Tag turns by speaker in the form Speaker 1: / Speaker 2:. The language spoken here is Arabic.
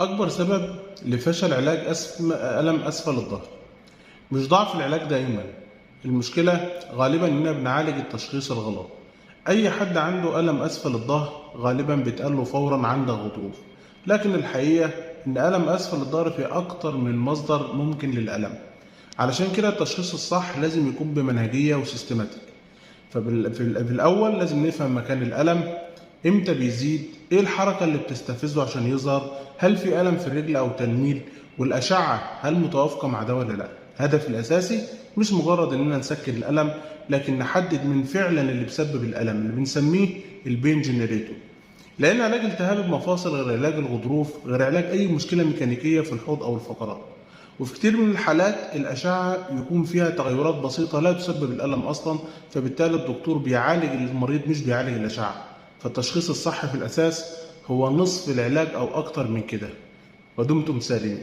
Speaker 1: أكبر سبب لفشل علاج ألم أسفل الظهر مش ضعف العلاج دائما. المشكلة غالبا إننا بنعالج التشخيص الغلط. أي حد عنده ألم أسفل الظهر غالبا بيتقال له فورا عندك غضروف، لكن الحقيقة إن ألم أسفل الظهر في أكتر من مصدر ممكن للألم. علشان كده التشخيص الصح لازم يكون بمنهجية وسيستماتيك. في الأول لازم نفهم مكان الألم، إمتى بيزيد، إيه الحركة اللي بتستفزه عشان يظهر، هل في ألم في الرجل أو تنميل، والأشعة هل متوافقة مع ده ولا لأ. الهدف الأساسي مش مجرد إننا نسكن الألم، لكن نحدد من فعلا اللي بيسبب الألم اللي بنسميه البين جنريتور. لأن علاج التهاب المفاصل غير علاج الغضروف غير علاج أي مشكلة ميكانيكية في الحوض أو الفقرات. وفي كتير من الحالات الأشعة يكون فيها تغيرات بسيطة لا تسبب الألم أصلا، فبالتالي الدكتور بيعالج المريض مش بيعالج الأشعة. فالتشخيص الصح في الأساس هو نصف العلاج أو أكتر من كده. ودمتم سالمين.